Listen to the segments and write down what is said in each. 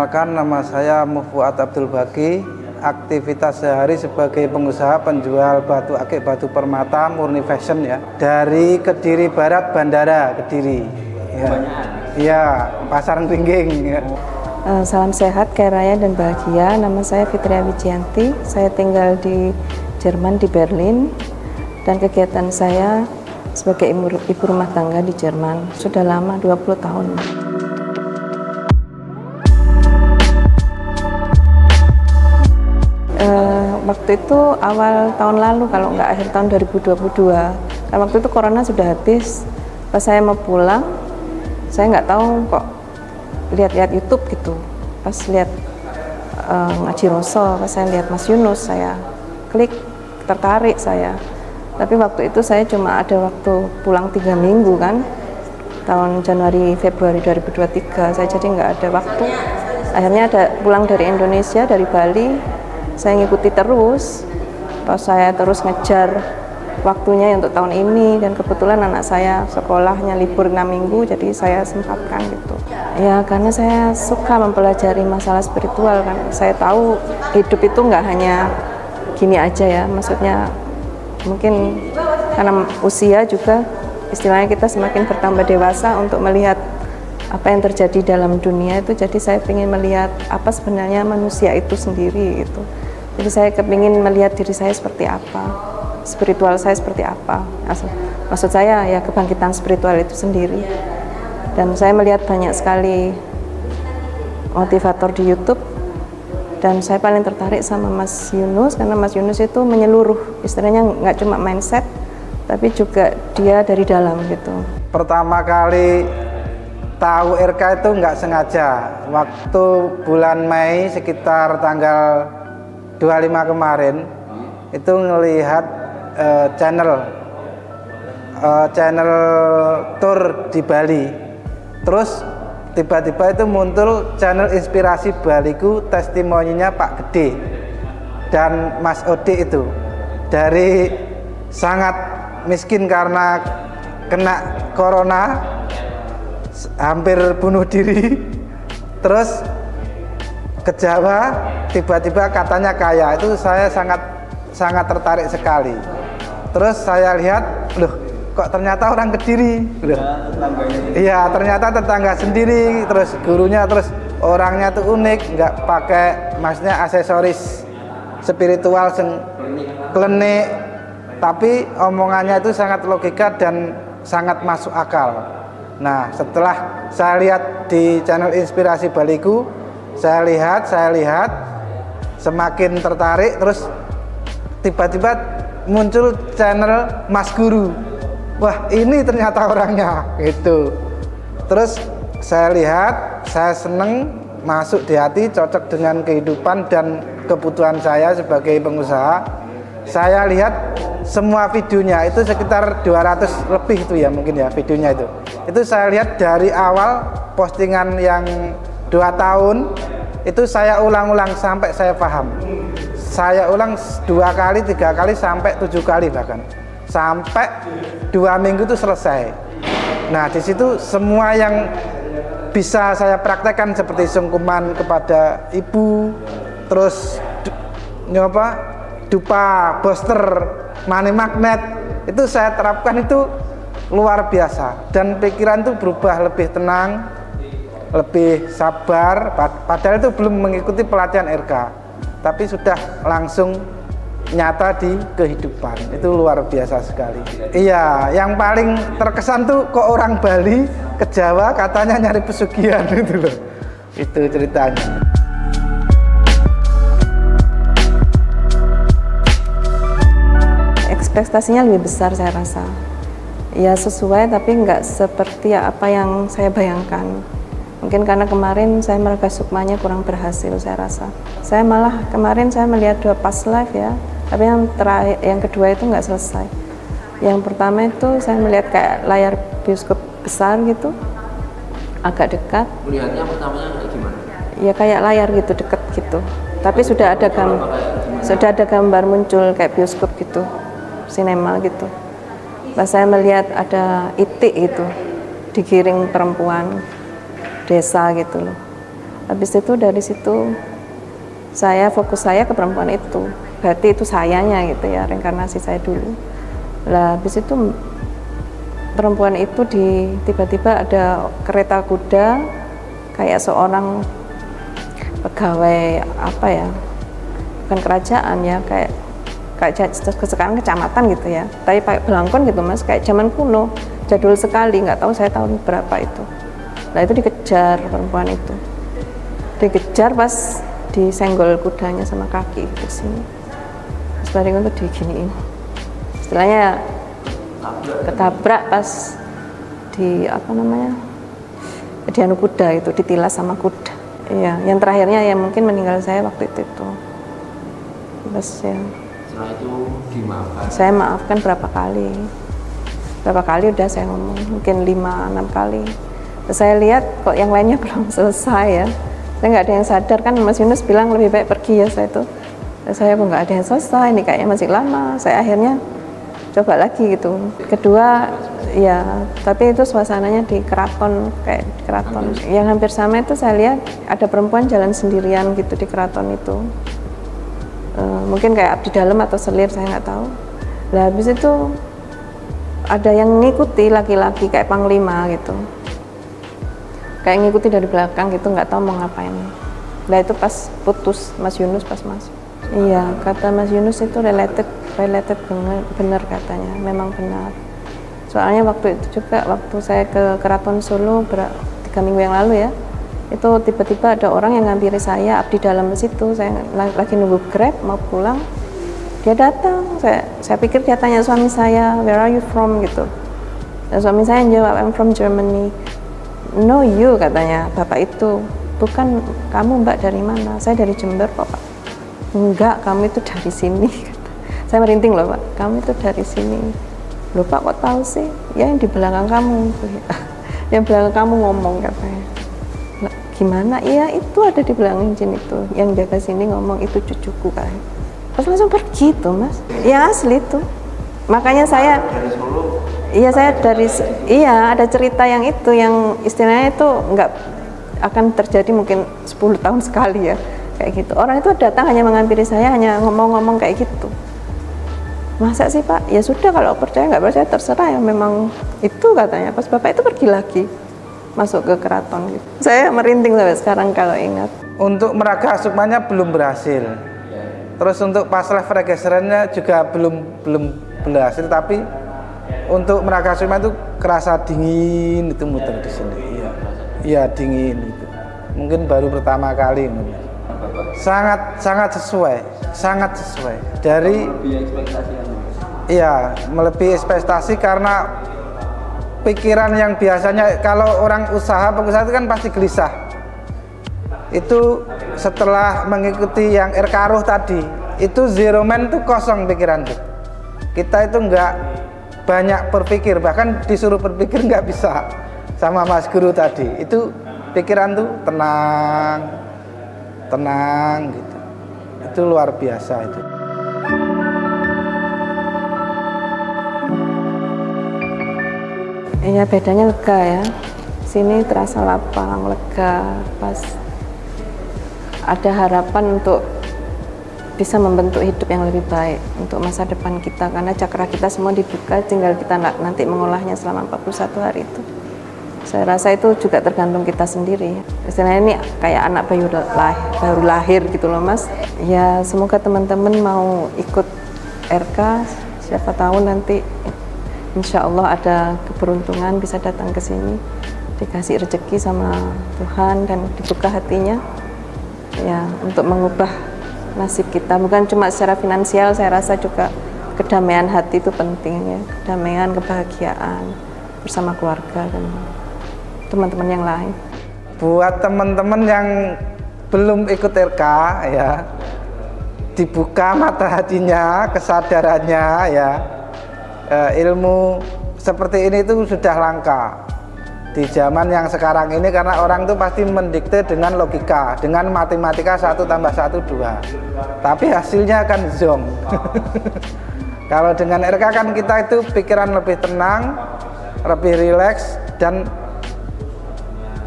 Perkenalkan, nama saya Mufuat Abdul Baki. Aktivitas sehari sebagai pengusaha penjual batu akik, batu permata murni fashion ya. Dari Kediri Barat, Bandara Kediri. Ya, Pasar Ringging. Ya. Salam sehat, kaya raya dan bahagia. Nama saya Fitria Wijianti. Saya tinggal di Jerman, di Berlin. Dan kegiatan saya sebagai ibu rumah tangga di Jerman. Sudah lama, 20 tahun. Waktu itu awal tahun lalu, kalau nggak akhir tahun 2022. Karena waktu itu corona sudah habis. Pas saya mau pulang, saya nggak tahu kok lihat-lihat YouTube gitu. Pas lihat Ngaji Roso, pas saya lihat Mas Yunus, saya klik, tertarik saya. Tapi waktu itu saya cuma ada waktu pulang 3 minggu kan, tahun Januari Februari 2023. Saya jadi nggak ada waktu. Akhirnya ada pulang dari Indonesia, dari Bali. Saya ngikuti terus, saya terus ngejar waktunya untuk tahun ini, dan kebetulan anak saya sekolahnya libur 6 minggu, jadi saya sempatkan gitu. Ya karena saya suka mempelajari masalah spiritual kan, saya tahu hidup itu nggak hanya gini aja ya, maksudnya mungkin karena usia juga, istilahnya kita semakin bertambah dewasa untuk melihat apa yang terjadi dalam dunia itu, jadi saya ingin melihat apa sebenarnya manusia itu sendiri gitu. Jadi saya kepingin melihat diri saya seperti apa, spiritual saya seperti apa. Maksud saya ya kebangkitan spiritual itu sendiri. Dan saya melihat banyak sekali motivator di YouTube, dan saya paling tertarik sama Mas Yunus karena Mas Yunus itu menyeluruh, istilahnya nggak cuma mindset, tapi juga dia dari dalam gitu. Pertama kali tahu RK itu nggak sengaja. Waktu bulan Mei sekitar tanggal 25 kemarin itu ngelihat channel tour di Bali. Terus tiba-tiba itu muncul channel Inspirasi Baliku, testimoninya Pak Gede dan Mas Ode itu. Dari sangat miskin karena kena corona, hampir bunuh diri, terus ke Jawa, tiba-tiba katanya kaya. Itu saya sangat tertarik sekali. Terus saya lihat, loh kok ternyata orang Kediri, loh. Iya, ternyata tetangga sendiri, terus gurunya, terus orangnya tuh unik, nggak pakai maksudnya aksesoris spiritual klenik, tapi omongannya itu sangat logika dan sangat masuk akal. Nah, setelah saya lihat di channel Inspirasi Baliku, saya lihat, semakin tertarik. Terus tiba-tiba muncul channel Mas Guru. Wah, ini ternyata orangnya gitu. Terus saya lihat, saya seneng, masuk di hati, cocok dengan kehidupan dan kebutuhan saya sebagai pengusaha. Saya lihat semua videonya, itu sekitar 200 lebih itu ya mungkin ya videonya itu. Itu saya lihat dari awal postingan yang 2 tahun itu saya ulang-ulang sampai saya paham. Saya ulang 2 kali, 3 kali, sampai 7 kali bahkan. Sampai 2 minggu itu selesai. Nah, di situ semua yang bisa saya praktekkan seperti sungkuman kepada ibu, terus dupa, booster, money magnet, itu saya terapkan, itu luar biasa. Dan pikiran itu berubah lebih tenang, lebih sabar. Padahal itu belum mengikuti pelatihan RK, tapi sudah langsung nyata di kehidupan. Itu luar biasa sekali. Iya, yang paling terkesan tuh kok orang Bali ke Jawa katanya nyari pesugihan itu loh. Itu ceritanya. Ekspektasinya lebih besar saya rasa. Ya sesuai, tapi nggak seperti apa yang saya bayangkan. Mungkin karena kemarin saya meraba sukmanya kurang berhasil, saya rasa. Saya malah kemarin saya melihat 2 past live ya, tapi yang kedua itu nggak selesai. Yang pertama itu saya melihat kayak layar bioskop besar gitu, agak dekat. Melihatnya pertamanya kayak gimana? Ya kayak layar gitu, deket gitu. Tapi sudah ada gambar muncul kayak bioskop gitu, sinema gitu. Pas saya melihat ada itik itu, digiring perempuan desa gitu loh. Habis itu dari situ fokus saya ke perempuan itu, berarti itu sayanya gitu ya, reinkarnasi saya dulu. Lah habis itu perempuan itu tiba-tiba ada kereta kuda kayak seorang pegawai apa ya, bukan kerajaan ya, kayak sekarang kecamatan gitu ya, tapi pakai belangkon gitu mas, kayak zaman kuno, jadul sekali, nggak tahu saya tahun berapa itu. Nah itu dikejar perempuan itu, dikejar pas disenggol kudanya sama kaki ke sini, sebaring untuk diginiin, istilahnya ketabrak pas di apa namanya, di anu kuda itu, ditilas sama kuda. Iya, yang terakhirnya ya mungkin meninggal saya waktu itu. Terus ya. Setelah itu dimaafkan. Saya maafkan berapa kali udah saya ngomong, mungkin 5-6 kali. Terus saya lihat kok yang lainnya belum selesai ya. Saya nggak ada yang sadar, kan Mas Yunus bilang lebih baik pergi ya saya itu. Terus saya kok nggak ada yang selesai, ini kayaknya masih lama. Saya akhirnya coba lagi gitu. Kedua ya, tapi itu suasananya di keraton, kayak di keraton. Yang hampir sama itu saya lihat ada perempuan jalan sendirian gitu di keraton itu. Mungkin kayak abdi dalam atau selir, saya nggak tahu. Nah habis itu ada yang ngikuti laki-laki kayak panglima gitu, kayak ngikuti dari belakang gitu, nggak tahu mau ngapain. Nah itu pas putus Mas Yunus pas masuk. Iya, kata Mas Yunus itu related benar katanya, memang benar. Soalnya waktu itu juga, waktu saya ke Keraton Solo 3 minggu yang lalu ya, itu tiba-tiba ada orang yang ngampiri saya, abdi dalam di situ. Saya lagi nunggu Grab mau pulang, dia datang. Saya pikir dia tanya suami saya, where are you from gitu. Dan suami saya jawab, I'm from Germany. No you, katanya bapak itu. Bukan kamu mbak, dari mana? Saya dari Jember kok pak. Enggak, kamu itu dari sini. Saya merinding loh pak, kamu itu dari sini. Loh pak kok tahu sih? Ya yang di belakang kamu. Yang belakang kamu ngomong katanya. Gimana? Iya itu ada di belakang Jin itu, yang jaga sini ngomong itu cucuku kan. Pas langsung pergi tuh mas. Ya asli tuh. Makanya saya dari Solo. Iya saya ada cerita yang itu, yang istilahnya itu nggak akan terjadi mungkin 10 tahun sekali ya, kayak gitu. Orang itu datang hanya menghampiri saya, hanya ngomong-ngomong kayak gitu. Masa sih pak? Ya sudah, kalau percaya nggak percaya terserah ya, memang itu katanya. Pas bapak itu pergi lagi masuk ke keraton gitu. Saya merinding sampai sekarang kalau ingat. Untuk Meraga Sukmanya belum berhasil. Terus untuk pas live registerannya juga belum berhasil, tapi untuk Meraga Sukma itu kerasa dingin, itu muter di sini. Iya dingin itu. Mungkin baru pertama kali. Sangat sesuai dari melebihi ekspektasi, karena pikiran yang biasanya kalau orang pengusaha itu kan pasti gelisah. Itu setelah mengikuti yang Erkaruh tadi, itu zero man itu kosong pikiran tuh. Kita itu nggak banyak berpikir, bahkan disuruh berpikir nggak bisa sama Mas Guru tadi. Itu pikiran tuh tenang gitu. Itu luar biasa itu. Iya bedanya lega ya. Sini terasa lapang, lega, pas ada harapan untuk bisa membentuk hidup yang lebih baik untuk masa depan kita, karena cakra kita semua dibuka, tinggal kita nanti mengolahnya selama 41 hari itu. Saya rasa itu juga tergantung kita sendiri. Istilahnya ini kayak anak baru lahir gitu loh mas. Ya semoga teman-teman mau ikut RK, siapa tahu nanti insya Allah ada keberuntungan bisa datang ke sini, dikasih rezeki sama Tuhan dan dibuka hatinya ya untuk mengubah nasib kita. Bukan cuma secara finansial, saya rasa juga kedamaian hati itu penting ya, kedamaian, kebahagiaan bersama keluarga dan teman-teman yang lain. Buat teman-teman yang belum ikut RK ya, dibuka mata hatinya, kesadarannya ya. Ilmu seperti ini itu sudah langka di zaman yang sekarang ini, karena orang itu pasti mendikte dengan logika, dengan matematika 1 + 1 2, tapi hasilnya akan zonk. Kalau dengan RK kan kita itu pikiran lebih tenang, lebih rileks, dan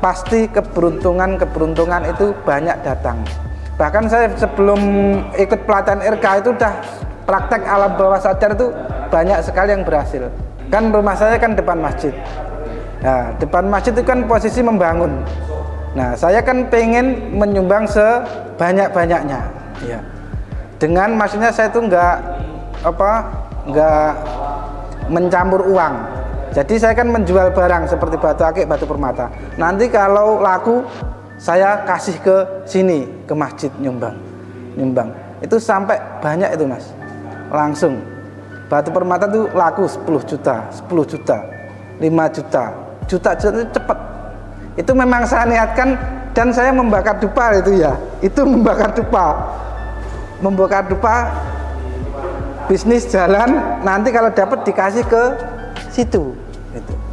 pasti keberuntungan itu banyak datang. Bahkan saya sebelum ikut pelatihan RK itu udah praktek alam bawah sadar itu banyak sekali yang berhasil. Kan rumah saya kan depan masjid. Nah, depan masjid itu kan posisi membangun. Nah, saya kan pengen menyumbang sebanyak-banyaknya. Ya. Dengan maksudnya saya tuh nggak mencampur uang. Jadi saya kan menjual barang seperti batu akik, batu permata. Nanti kalau laku saya kasih ke sini, ke masjid nyumbang. Itu sampai banyak itu Mas. Langsung. Batu permata itu laku 10 juta, 5 juta. Juta itu cepat. Itu memang saya niatkan dan saya membakar dupa itu ya. Itu membakar dupa bisnis jalan, nanti kalau dapat dikasih ke situ.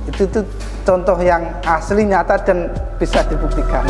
Itu contoh yang asli, nyata dan bisa dibuktikan.